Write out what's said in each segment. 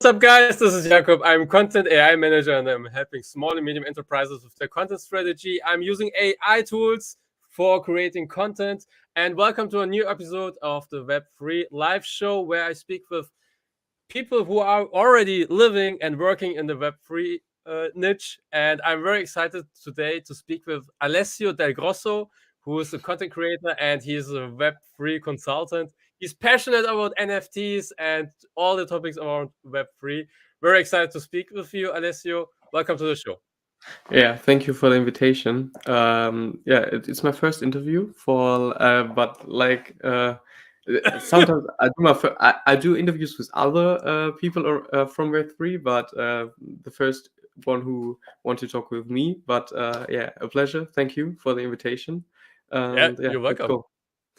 What's up, guys? This is Jakob. I'm Content AI Manager, and I'm helping small and medium enterprises with their content strategy. I'm using AI tools for creating content. And welcome to a new episode of the Web3 live show, where I speak with people who are already living and working in the Web3 niche. And I'm very excited today to speak with Alessio Del Grosso, who is a content creator and he's a Web3 consultant. He's passionate about NFTs and all the topics around Web3. Very excited to speak with you, Alessio. Welcome to the show. Yeah, thank you for the invitation. It's my first interview sometimes I do interviews with other people from Web3, but the first one who want to talk with me. But a pleasure. Thank you for the invitation. And You're let's welcome. go.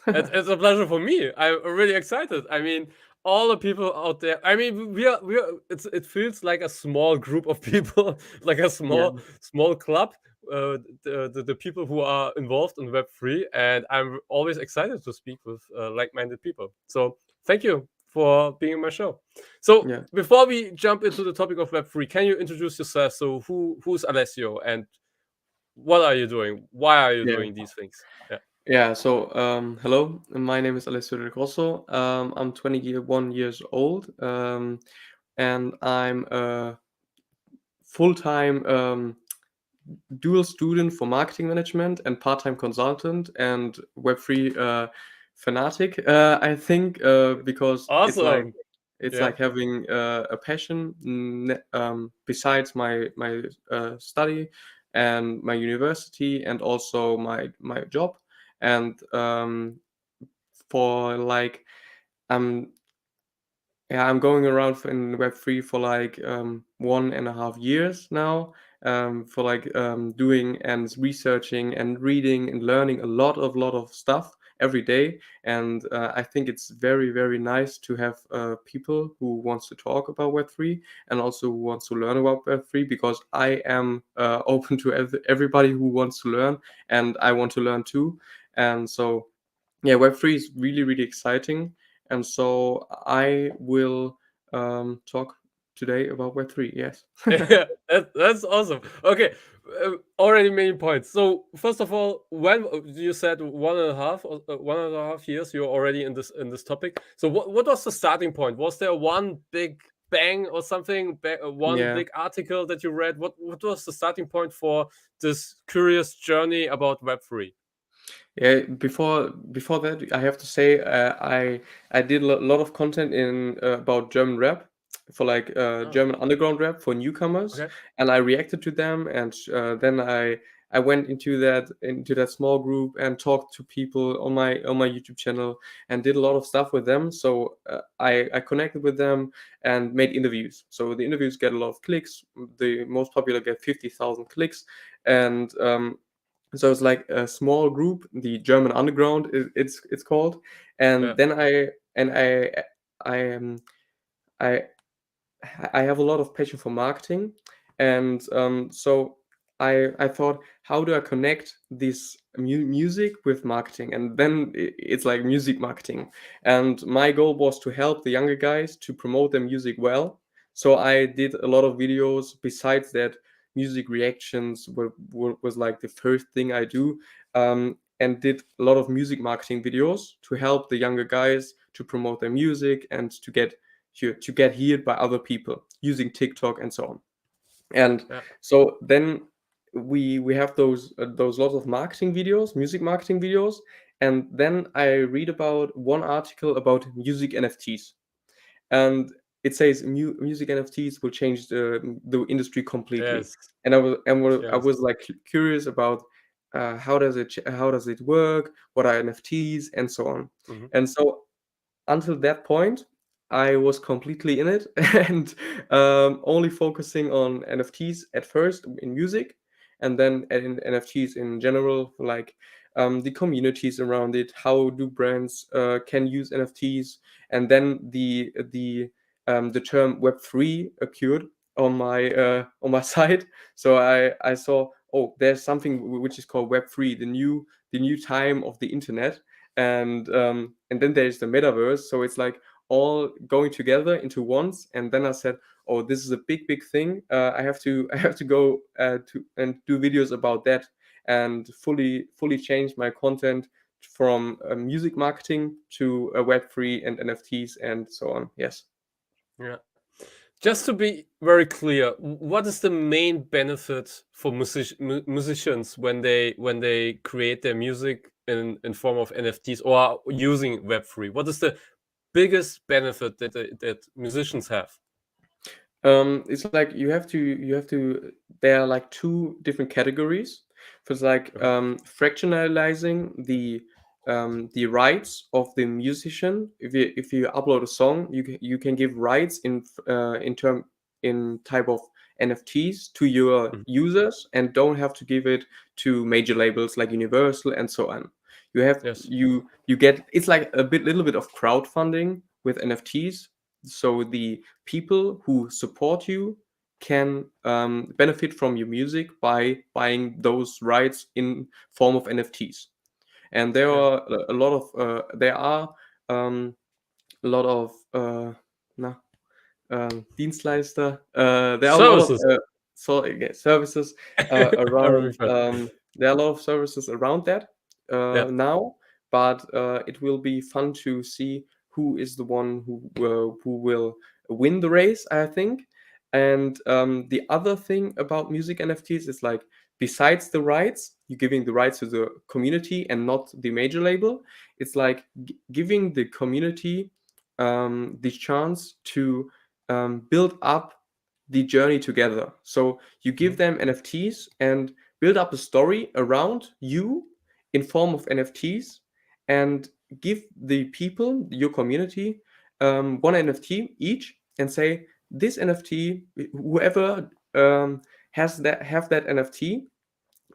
It's a pleasure for me. I'm really excited. I mean, all the people out there. I mean, we are. It feels like a small group of people, like a Yeah, small club. The people who are involved in Web3, and I'm always excited to speak with like-minded people. So thank you for being in my show. So yeah. before we jump into the topic of Web3, can you introduce yourself? So who's Alessio, and what are you doing? Why are you Yeah. doing these things? Yeah. Yeah, so hello, my name is Alessio Del Grosso. I'm 21 years old, and I'm a full-time dual student for marketing management and part-time consultant and Web3 fanatic. I think because Awesome. it's Yeah. like having a passion besides my study and my university and also my job and for like I'm I'm going around in Web3 for like 1.5 years now, for like doing and researching and reading and learning a lot of stuff every day. And I think it's very, very nice to have people who wants to talk about Web3 and also who wants to learn about Web3 because I am open to everybody who wants to learn and I want to learn too. And so yeah, Web3 is really, really exciting. And so I will talk today about Web3. Yes. Yeah, that's awesome. Okay, already many points. So first of all, when you said 1.5 years, you're already in this topic. So what was the starting point? Was there one big bang or something? One Yeah. big article that you read? What was the starting point for this curious journey about Web3? Yeah. Before that, I have to say I did a lot of content in about German rap for like Oh, German underground rap for newcomers, okay. and I reacted to them, and then I went into that small group and talked to people on my YouTube channel and did a lot of stuff with them. So I connected with them and made interviews. So the interviews get a lot of clicks. The most popular get 50,000 clicks, and so it's like a small group, the German underground it's called. Yeah. And then I I I have a lot of passion for marketing, and so I thought, how do I connect this music with marketing? And then it's like music marketing, and my goal was to help the younger guys to promote their music well. So I did a lot of videos. Besides that, music reactions was like the first thing I do, and did a lot of music marketing videos to help the younger guys to promote their music and to get heard by other people using TikTok and so on. And Yeah. so then we have those lots of marketing videos, music marketing videos, and then I read about one article about music NFTs, and it says music NFTs will change the industry completely. Yes. And I Yes. was like curious about how does it work, what are NFTs, and so on. Mhm. And so until that point, I was completely in it and only focusing on NFTs at first in music, and then in NFTs in general, like the communities around it. How do brands can use NFTs? And then the term Web3 occurred on my side. So I saw, oh, there's something which is called Web3, the new time of the internet, and then there's the metaverse. So it's like, all going together into once. And then I said, oh, this is a big thing. I have to go to and do videos about that, and fully change my content from music marketing to Web3 and NFTs and so on. Yes. Yeah. Just to be very clear, what is the main benefit for musicians when they create their music in form of NFTs or are using Web3? What is the biggest benefit that musicians have? It's like you have to. There are like two different categories. So it's like fractionalizing the rights of the musician. If you upload a song, you can give rights in type of NFTs to your Mhm. users, and don't have to give it to major labels like Universal and so on. You have Yes. you get, it's like a little bit of crowdfunding with NFTs. So the people who support you can benefit from your music by buying those rights in form of NFTs. And there Yeah. are a lot of a lot of na, Dienstleister. There are a lot of Services. services Very around. fun. There are a lot of services around that Yeah. now, but it will be fun to see who is the one who will win the race, I think. And the other thing about music NFTs is like, besides the rights, you're giving the rights to the community and not the major label. It's like giving the community the chance to build up the journey together. So you give Mhm. them NFTs and build up a story around you in form of NFTs, and give the people, your community, one NFT each, and say, this NFT, whoever have that NFT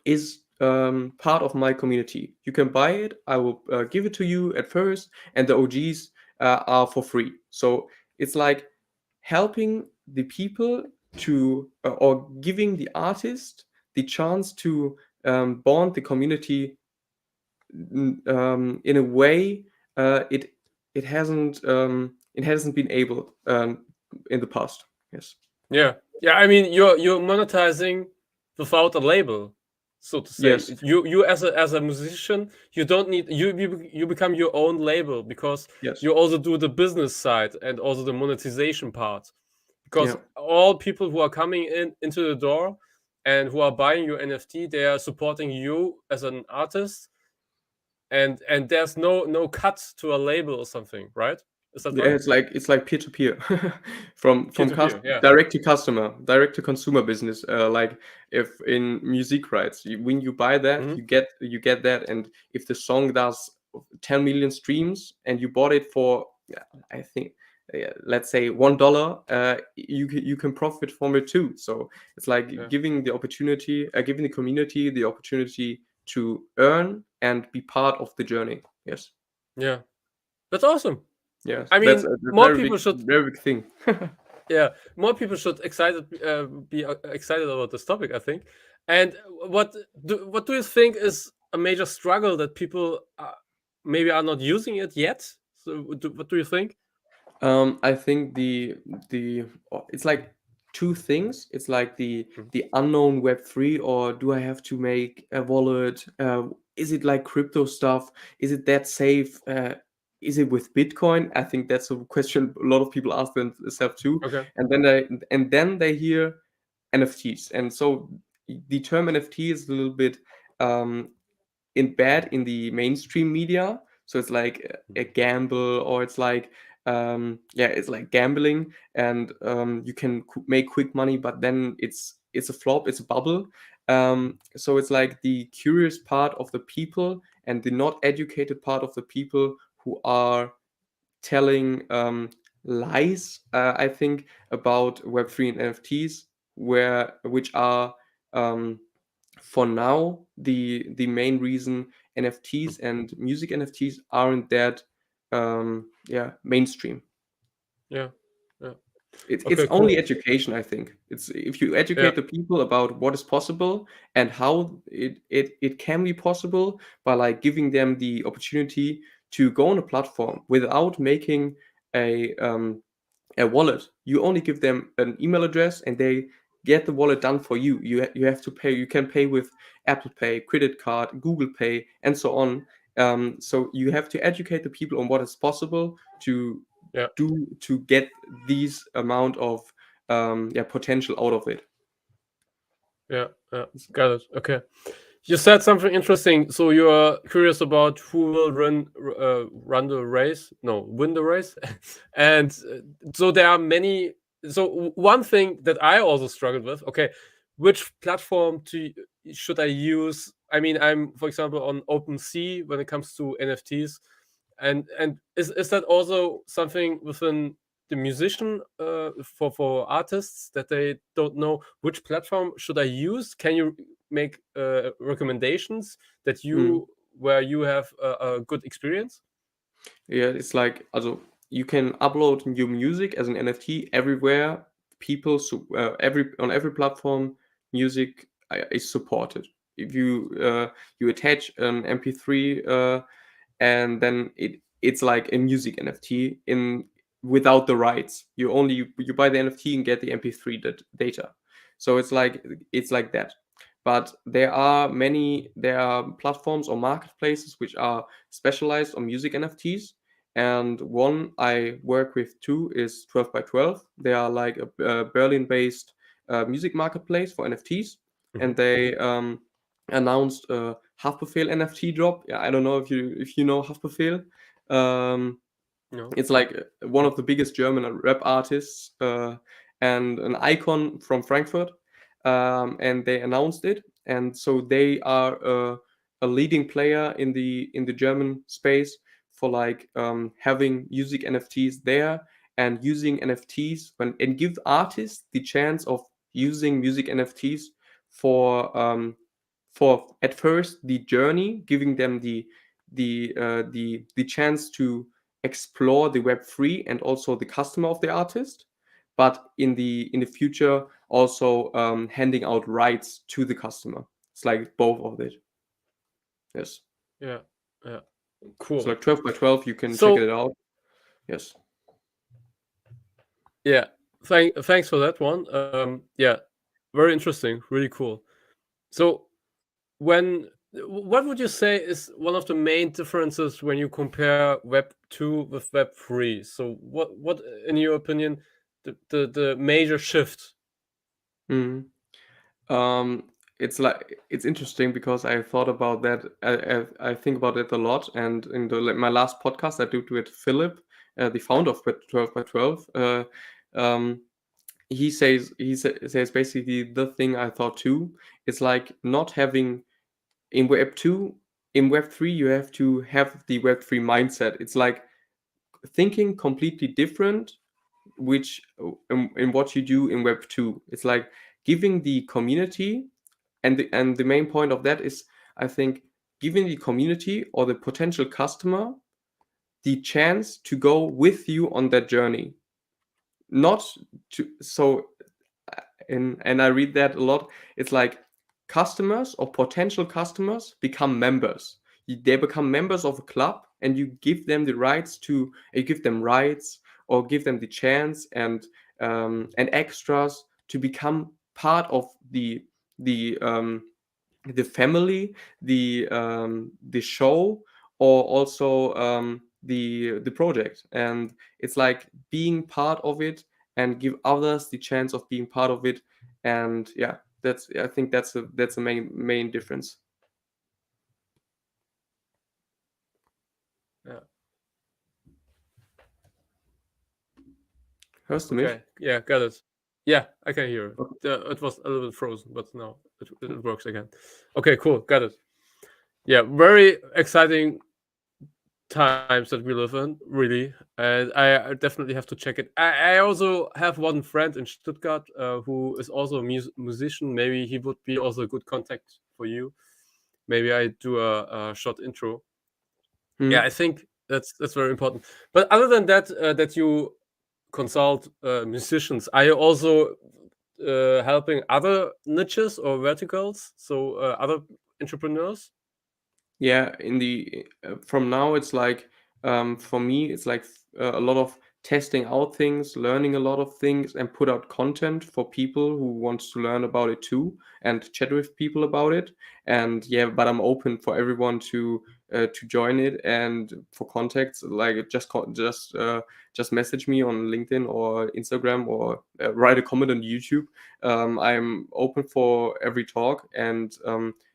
is part of my community. You can buy it. I will give it to you at first, and the OGs are for free. So it's like helping the people to or giving the artist the chance to bond the community in a way it hasn't been able in the past. Yes. Yeah. Yeah. I mean, you're monetizing without a label, so to say. Yes. You as a musician, you don't need you become your own label, because Yes. you also do the business side and also the monetization part. Because Yeah. all people who are coming into the door and who are buying your NFT, they are supporting you as an artist, and there's no cut to a label or something, right? Is that Yeah, right? it's like peer to peer, from Peer to peer. Yeah. direct to customer, direct to consumer business. Like if in music rights, when you buy that, Hmm. you get that, and if the song does 10 million streams and you bought it for, yeah, I think, let's say $1, you can profit from it too. So it's like Yeah. giving giving the community the opportunity to earn and be part of the journey. Yes. Yeah. That's awesome. Yes, I that's mean, a more people should. very big thing. Yeah, more people should be excited about this topic, I think. And what do you think is a major struggle that people maybe are not using it yet? So what do you think? I think it's like two things. It's like Mhm. the unknown Web3, or do I have to make a wallet? Is it like crypto stuff? Is it that safe? Is it with Bitcoin? I think that's a question a lot of people ask themselves too. Okay. And then they hear NFTs, and so the term NFT is a little bit um, in the mainstream media. So it's like a gamble, or it's like yeah, it's like gambling, and you can make quick money, but then it's a flop, it's a bubble. So it's like the curious part of the people and the not educated part of the people who are telling lies, I think, about Web3 and NFTs, which are um, for now the main reason NFTs and music NFTs aren't that yeah, mainstream. Yeah. Yeah. It's Okay. only Cool. education, I think. It's if you Yeah. educate the people about what is possible and how it can be possible, by like giving them the opportunity to go on a platform without making a wallet. You only give them an email address, and they get the wallet done for you. You have to pay. You can pay with Apple Pay, credit card, Google Pay, and so on. So you have to educate the people on what is possible to Yeah. do to get these amount of potential out of it. Yeah, got it. Okay. You said something interesting. So you are curious about who will win the race? No, win the race. And so there are many. So one thing that I also struggled with. Okay, which platform should I use? I mean, I'm, for example, on OpenSea when it comes to NFTs, and is that also something within the musician for artists that they don't know which platform should I use? Can you make recommendations that where you have a good experience? Yeah, it's like also you can upload your music as an NFT everywhere. People on every platform, music is supported. If you attach an MP3 and then it's like a music NFT in without the rights. You buy the NFT and get the MP3 data. So it's like that. But there are platforms or marketplaces which are specialized on music NFTs. And one I work with too is 12 by 12. They are like a Berlin-based music marketplace for NFTs, and they announced a Haftbefehl NFT drop. Yeah, I don't know if you know Haftbefehl. No. It's like one of the biggest German rap artists and an icon from Frankfurt. And they announced it, and so they are a leading player in the German space for like having music NFTs there and using NFTs and give artists the chance of using music NFTs for at first the journey, giving them the chance to explore the Web3 and also the customer of the artist, but in the future also handing out rights to the customer. It's like both of it. Yes. Yeah. Cool. So like 12 by 12, you can So check it out. Yes. yeah, thanks for that one. Yeah, very interesting, really cool. So what would you say is one of the main differences when you compare Web 2 with Web 3? So what in your opinion the major shift? Mhm. It's interesting because I thought about that. I think about it a lot, and in my last podcast I did with Philip, the founder of 12 by 12. He says basically the thing I thought too. It's like not having in Web 2, in Web 3 you have to have the Web 3 mindset. It's like thinking completely different, which in what you do in Web 2. It's like giving the community, and the main point of that is, I think, giving the community or the potential customer the chance to go with you on that journey. Not to so and I read that a lot. It's like customers or potential customers become members. They become members of a club, and you give them the rights to you give them rights or give them the chance and extras to become part of the family, the show, or also the project. And it's like being part of it and give others the chance of being part of it. And yeah, I think that's a main difference. Yeah. Hörst du mich? Okay. Yeah, got it. Yeah, I can hear Okay. it. It was a little bit frozen, but now it works again. Okay, cool. Got it. Yeah, very exciting times that we live in, really. And I definitely have to check it. I also have one friend in Stuttgart who is also a musician. Maybe he would be also a good contact for you. Maybe I do a short intro. Yeah, I think that's very important. But other than that, that you consult musicians, are you also helping other niches or verticals? So other entrepreneurs? Yeah, from now it's like for me it's like a lot of testing out things, learning a lot of things, and put out content for people who wants to learn about it too, and chat with people about it. And yeah, but I'm open for everyone to join it, and for contacts, like just message me on LinkedIn or Instagram, or write a comment on YouTube. I'm open for every talk, and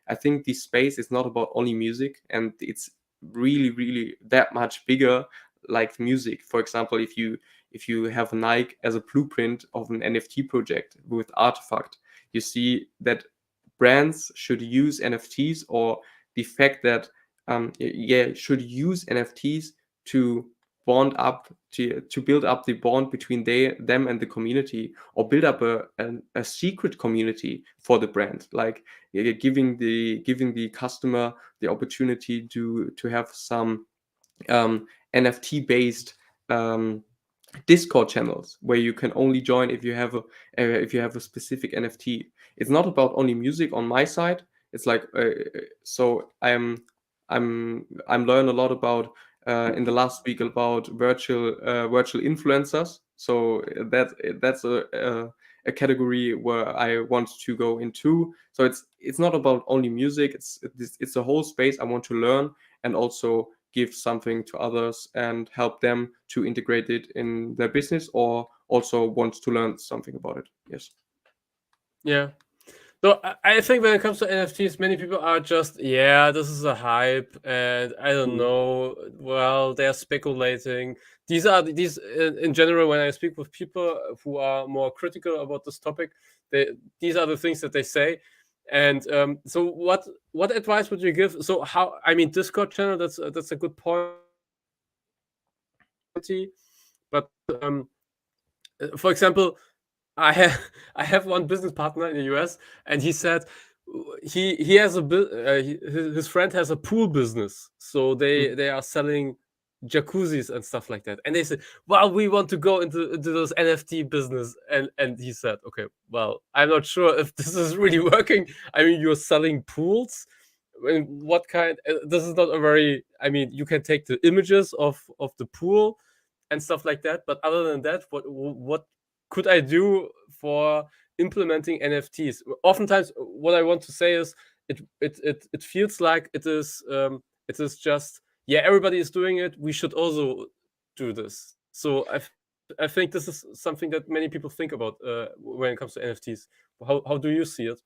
I think this space is not about only music, and it's really that much bigger, like music. For example, if you have Nike as a blueprint of an NFT project with Artifact, you see that brands should use NFTs, or the fact that should use NFTs to bond up, to build up the bond between them and the community, or build up a secret community for the brand, like giving the customer the opportunity to have some NFT based Discord channels where you can only join if you have a specific NFT. It's not about only music on my side. It's like so I'm learned a lot about in the last week about virtual influencers. So that's a category where I want to go into. So it's not about only music. It's a whole space I want to learn, and also give something to others and help them to integrate it in their business, or also want to learn something about it. Yes. Yeah. So I think when it comes to NFTs, many people are just, yeah, this is a hype, and I don't know. Well, they're speculating. These in general, when I speak with people who are more critical about this topic, these are the things that they say. And so, what advice would you give? So, I mean, Discord channel, that's a good point. But for example, I have one business partner in the US, and he said he has his friend has a pool business, so they are selling jacuzzis and stuff like that, and they said, well, we want to go into this NFT business, and he said, okay, well, I'm not sure if this is really working. I mean, you're selling pools. I mean, what kind? This is not a very. I mean, you can take the images of the pool and stuff like that, but other than that, what could I do for implementing NFTs? Oftentimes, what I want to say is it feels like it is just, yeah, everybody is doing it. We should also do this. So I think this is something that many people think about when it comes to NFTs. How do you see it?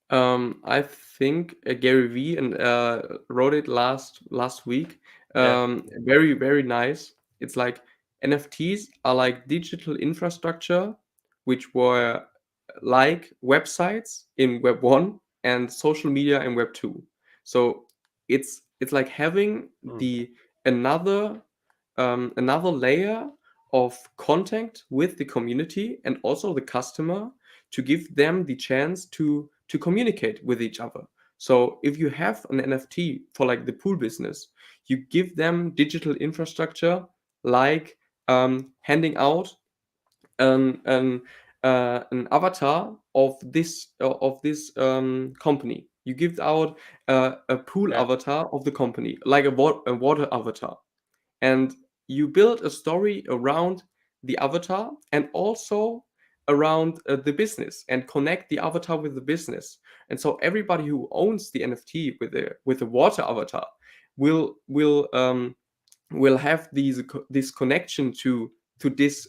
I think Gary Vee and wrote it last week. Very nice. It's like NFTs are like digital infrastructure, which were like websites in Web 1 and social media in Web 2. So it's like having the another layer of contact with the community and also the customer, to give them the chance to communicate with each other. So if you have an NFT for like the pool business, you give them digital infrastructure, like handing out an avatar of this company. You give out a pool avatar of the company, like a water avatar, and you build a story around the avatar, and also around the business, and connect the avatar with the business. And so everybody who owns the NFT with the water avatar will have this connection to this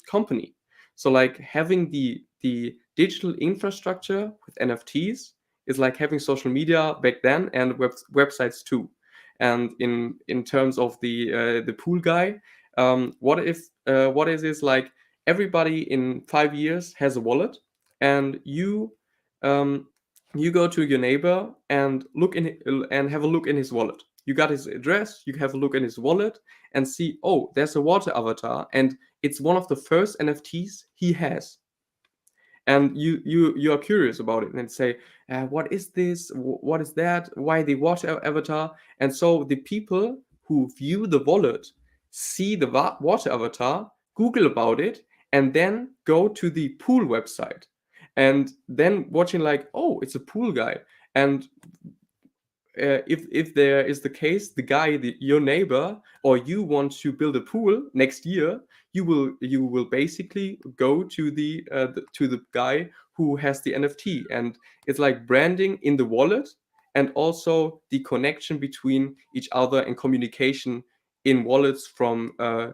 company. So like having the digital infrastructure with NFTs is like having social media back then, and websites too. And in terms of the pool guy, what is like everybody in 5 years has a wallet, and you go to your neighbor and have a look in his wallet. You got his address, you have a look in his wallet, and see, oh, there's a water avatar, and it's one of the first NFTs he has. And you are curious about it, and say, what is this? What is that? Why the water avatar? And so the people who view the wallet see the water avatar, Google about it, and then go to the pool website, and then watching like, oh, it's a pool guy. And if there is the case, the guy, your neighbor, or you want to build a pool next year, you will basically go to the guy who has the NFT, and it's like branding in the wallet, and also the connection between each other and communication in wallets from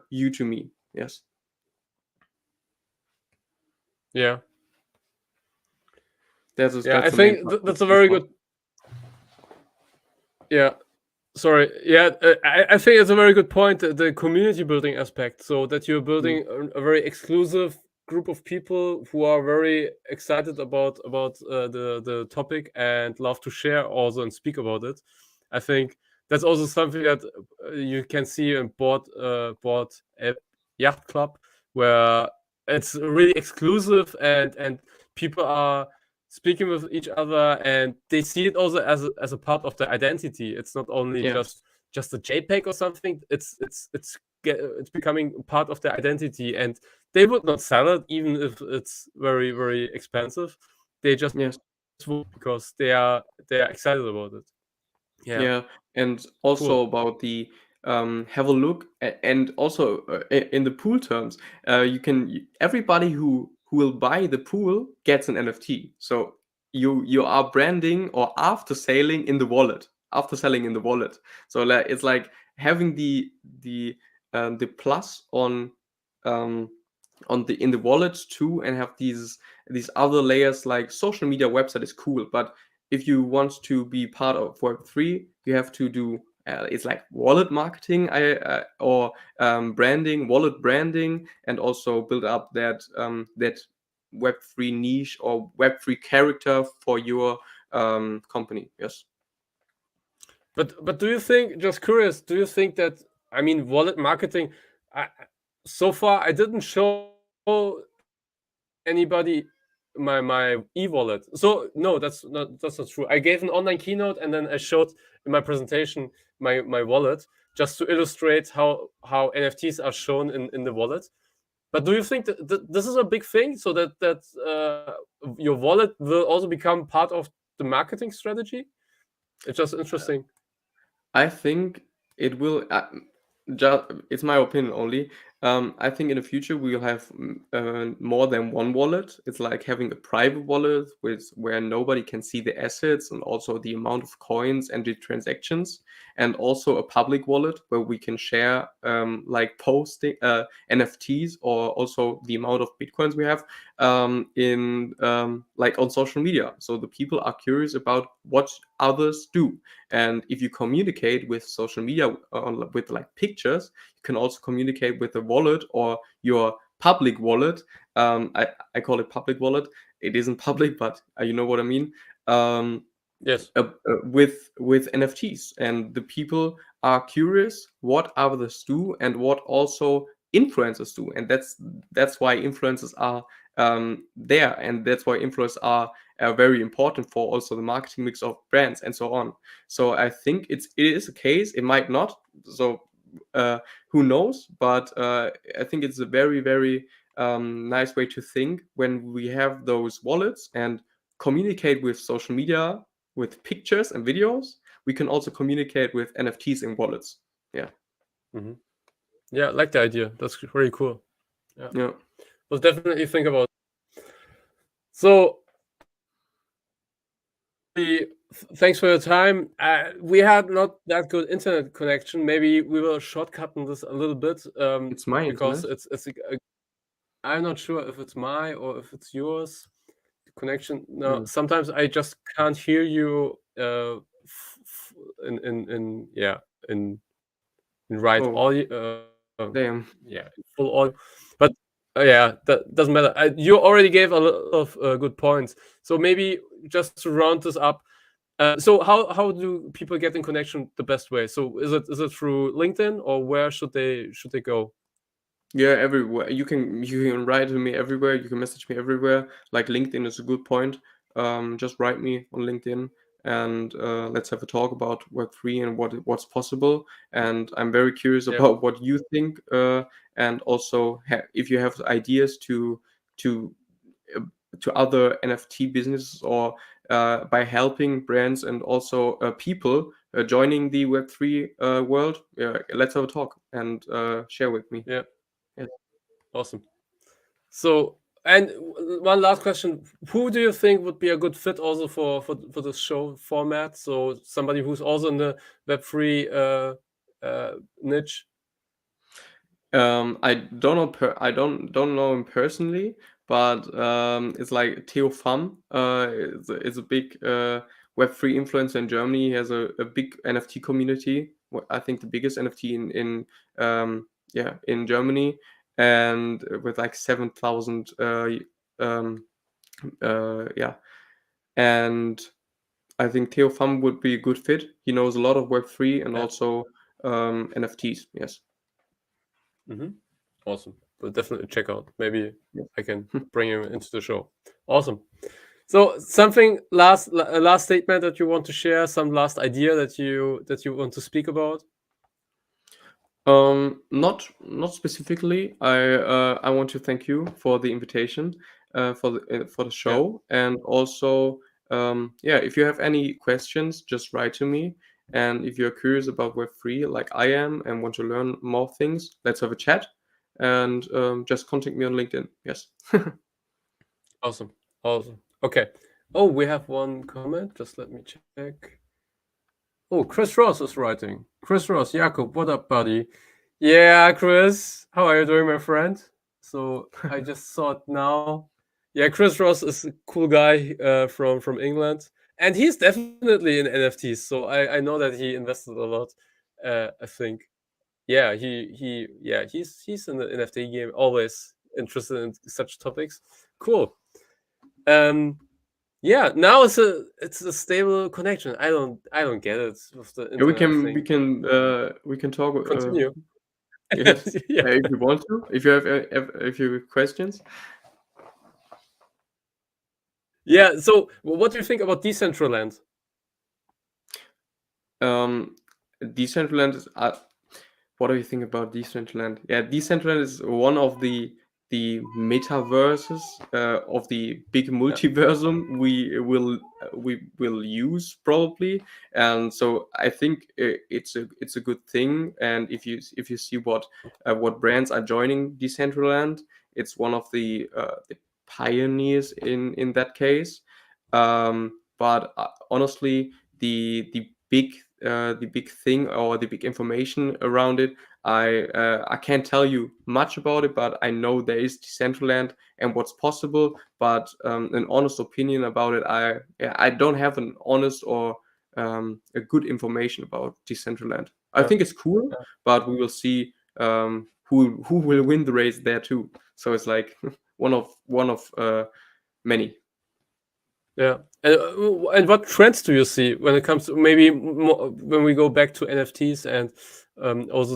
you to me. Yes. Yeah. That's I the main think part. that's a very good. Yeah. Sorry. Yeah, I think it's a very good point. The community building aspect, so that you're building a very exclusive group of people who are very excited about the topic and love to share also and speak about it. I think that's also something that you can see in board yacht club, where it's really exclusive and people are speaking with each other and they see it also as a part of their identity. It's not only Yes. just a JPEG or something. It's becoming part of their identity, and they would not sell it even if it's very, very expensive. They just Yes. would, because they are excited about it. Yeah, and also Cool. about the have a look, and also in the pool terms, everybody who will buy the pool gets an NFT. So you are branding or after selling in the wallet, So like, it's like having the plus on the in the wallet too, and have these other layers. Like social media website is cool, but if you want to be part of Web3, you have to do it's like wallet marketing, or branding, wallet branding, and also build up that Web3 niche or Web3 character for your company. Yes. But do you think, just curious, do you think that, I mean, wallet marketing, so far I didn't show anybody my e-wallet. So no, that's not true. I gave an online keynote and then I showed in my presentation my wallet, just to illustrate how NFTs are shown in the wallet. But do you think that this is a big thing, so that your wallet will also become part of the marketing strategy? It's just interesting. I think it will. It's my opinion only. I think in the future we will have more than one wallet. It's like having a private wallet where nobody can see the assets and also the amount of coins and the transactions, and also a public wallet where we can share like posting NFTs, or also the amount of bitcoins we have in like on social media. So the people are curious about what others do. And if you communicate with social media with like pictures, you can also communicate with a wallet or your public wallet. I call it public wallet. It isn't public, but you know what I mean. Yes. With NFTs, and the people are curious what others do and what also influencers do, and that's why influencers are there, and that's why influencers are very important for also the marketing mix of brands and so on. So I think it is a case. It might not. So who knows? But I think it's a very, very nice way to think when we have those wallets and communicate with social media with pictures and videos. We can also communicate with NFTs in wallets. Yeah. Mm-hmm. Yeah, I like the idea. That's very cool. Yeah. We'll definitely think about it. So thanks for your time. We had not that good internet connection. Maybe we will shortcut this a little bit, It's my because internet. I'm not sure if it's mine or if it's yours. The connection. No, Mm. sometimes I just can't hear you in right Oh, audio. damn. Yeah, full audio. But yeah, that doesn't matter. You already gave a lot of good points. So maybe just to round this up. So how do people get in connection the best way? So is it through LinkedIn, or where should they go? Yeah, everywhere. You can write to me everywhere. You can message me everywhere. Like LinkedIn is a good point. Just write me on LinkedIn, and let's have a talk about Web3 and what's possible. And I'm very curious Yeah. about what you think, and also if you have ideas to uh, to other NFT businesses or by helping brands and also people joining the Web3 world. Let's have a talk and share with me. Yeah. Yes. Awesome. So, and one last question: who do you think would be a good fit also for the show format? So somebody who's also in the Web3 niche. I don't know. I don't know him personally, but it's like Theo Pham. Is a big Web3 influencer in Germany. He has a big NFT community. I think the biggest NFT in Germany, and with like 7,000 yeah, and I think Theo Pham would be a good fit. He knows a lot of Web3 and Yeah. also NFTs. Yes. Awesome. But definitely check out. Maybe Yeah. I can bring him into the show. Awesome. So something last statement that you want to share, some last idea that you want to speak about. Not specifically. I want to thank you for the invitation, for the show, and also if you have any questions, just write to me. And if you're curious about Web3 like I am and want to learn more things, let's have a chat, and just contact me on LinkedIn. Yes. Awesome. Okay. Oh, we have one comment. Just let me check. Oh, Chris Ross is writing. Chris Ross, Jakob, what up, buddy? Yeah, Chris, how are you doing, my friend? So I just saw it now. Yeah, Chris Ross is a cool guy from England, and he's definitely in NFTs. So I know that he invested a lot. I think. Yeah, he's in the NFT game. Always interested in such topics. Cool. Yeah, now it's a stable connection. I don't get it with the Yeah, internet thing. we can talk. Continue. Yes, Yeah. if you want to. If you have if you have questions. Yeah. So, what do you think about Decentraland? Decentraland is. What do you think about Decentraland? Yeah, Decentraland is one of the metaverses of the big multiversum we will use probably, and so I think it's a good thing. And if you see what brands are joining Decentraland, it's one of the pioneers in that case. But honestly, the big thing or the big information around it, I can't tell you much about it, but I know there is Decentraland and what's possible. But an honest opinion about it, I don't have an honest or a good information about Decentraland. I Yeah. think it's cool, but we will see who will win the race there too. So it's like one of many. Yeah. And what trends do you see when it comes to maybe when we go back to NFTs and also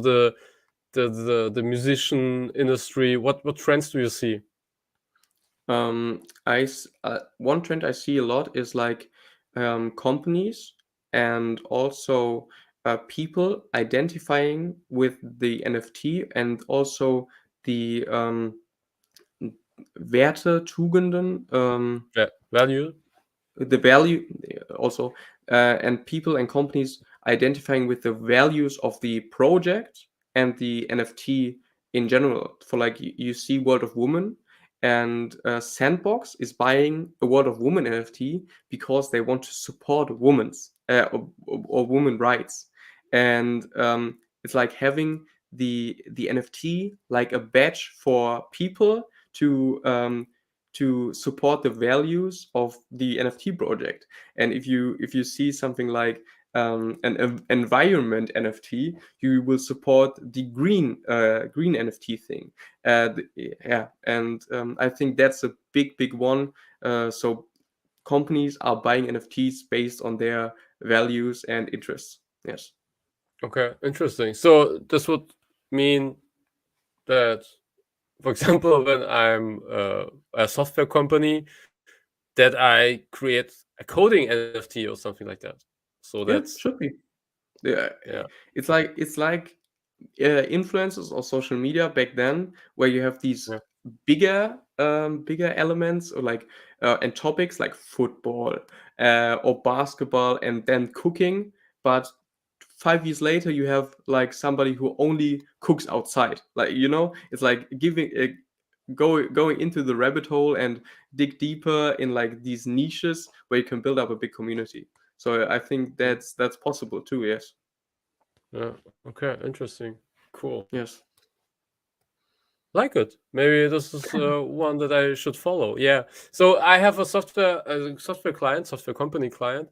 the musician industry? What trends do you see? One trend I see a lot is like companies and also people identifying with the NFT and also the Werte, Tugenden, Yeah. Value. the value also, and people and companies identifying with the values of the project and the NFT in general. For like you see World of Woman, and Sandbox is buying a World of Woman NFT because they want to support women's or women rights. And it's like having the NFT like a badge for people to support the values of the NFT project. And if you see something like an environment NFT, you will support the green NFT thing. And I think that's a big one. So companies are buying NFTs based on their values and interests. Yes. Okay, interesting. So this would mean that, for example, when I'm a software company, that I create a coding NFT or something like that. So Yeah, that's should be. Yeah, yeah. it's like influencers or social media back then, where you have these Yeah. bigger elements or like and topics like football or basketball and then cooking, but 5 years later you have like somebody who only cooks outside. Like, you know, it's like going into the rabbit hole and dig deeper in like these niches where you can build up a big community. So I think that's possible too. Yes. Yeah. Okay. Interesting. Cool. Yes. Like it. Maybe this is one that I should follow. Yeah. So I have a software client, software company client,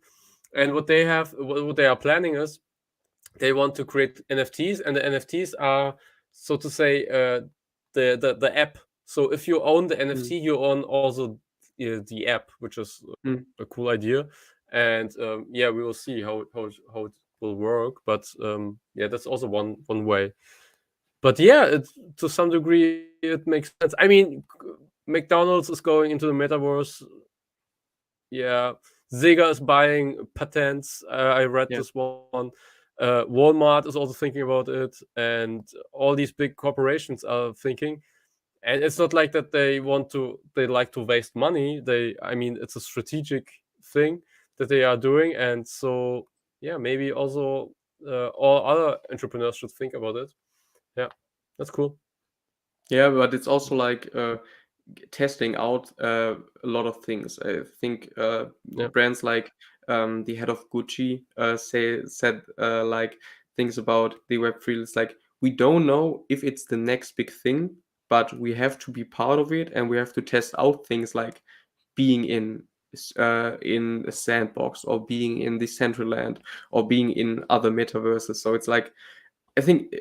and what they have, what they are planning is they want to create NFTs, and the NFTs are, so to say, the app. So if you own the NFT, you own also the app, which is a cool idea. And yeah, we will see how it will work. But yeah, that's also one way. But yeah, to some degree it makes sense. I mean, McDonald's is going into the metaverse. Yeah, Sega is buying patents. I read this one. Walmart is also thinking about it, and all these big corporations are thinking. And it's not like that they like to waste money. I mean, it's a strategic thing that they are doing, and so yeah, maybe also all other entrepreneurs should think about it. Yeah, that's cool. Yeah, but it's also like testing out a lot of things. I think brands like the head of Gucci said like things about the Web3. It's like, we don't know if it's the next big thing, but we have to be part of it, and we have to test out things like being in a sandbox, or being in Decentraland, or being in other metaverses. So it's like, I think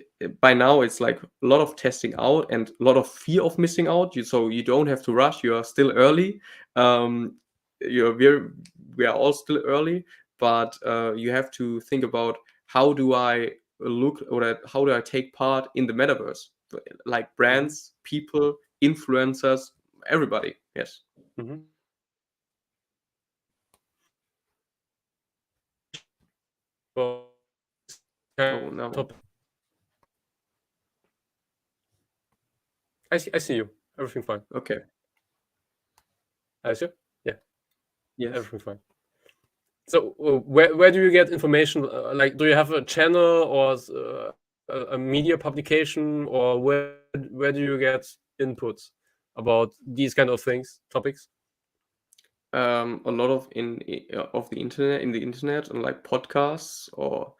by now it's like a lot of testing out and a lot of fear of missing out. So you don't have to rush. You are still early. We are all still early, but you have to think about, how do I look, or how do I take part in the metaverse? Like brands, people, influencers, everybody. Yes. Mm-hmm. Oh no. I see you. Everything fine. Okay. Alessio? Yeah. Yes. Everything fine. So where do you get information? Like, do you have a channel or a media publication, or where do you get inputs about these kind of things, topics? A lot of the internet, and like podcasts, or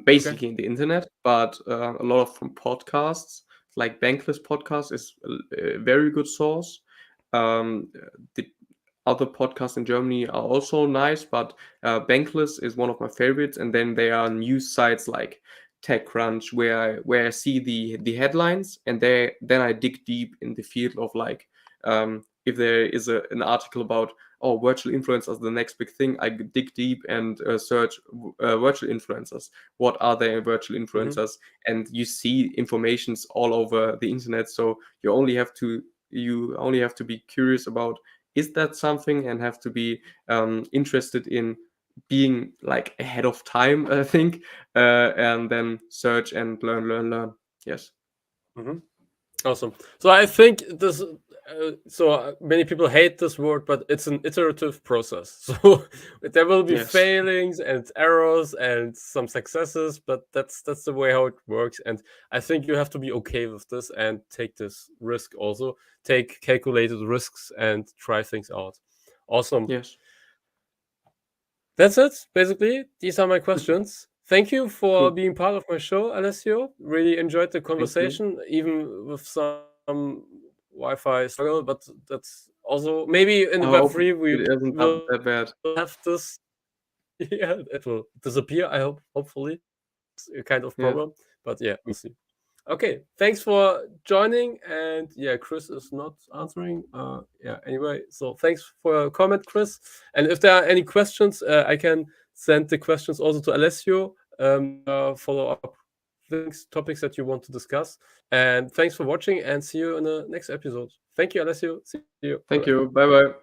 basically in the internet, but a lot of from podcasts. Like Bankless podcast is a very good source. The other podcasts in Germany are also nice, but Bankless is one of my favorites. And then there are news sites like TechCrunch, where I see the headlines, and then I dig deep in the field of like, if there is an article about, oh, virtual influencers, the next big thing, I dig deep and search virtual influencers. What are they, virtual influencers? And you see informations all over the internet. So you only have to be curious about, is that something, and have to be interested in being like ahead of time, I think, and then search and learn. Yes. Awesome. So I think this. So many people hate this word, but it's an iterative process. So there will be failings and errors and some successes, but that's the way how it works. And I think you have to be okay with this and take this risk also. Take calculated risks and try things out. Awesome. Yes. That's it, basically. These are my questions. Thank you for being part of my show, Alessio. Really enjoyed the conversation, even with some Wi-Fi struggle, but that's also maybe in Web3 we isn't will that bad. have this. Yeah, it will disappear, I hope, hopefully. It's a kind of problem, but yeah, we'll see. Okay, thanks for joining, and yeah, Chris is not answering. Yeah, anyway, so thanks for your comment, Chris. And if there are any questions, I can send the questions also to Alessio. Follow up things, topics that you want to discuss. And thanks for watching, and see you in the next episode. Thank you, Alessio. See you. Thank you. Bye bye.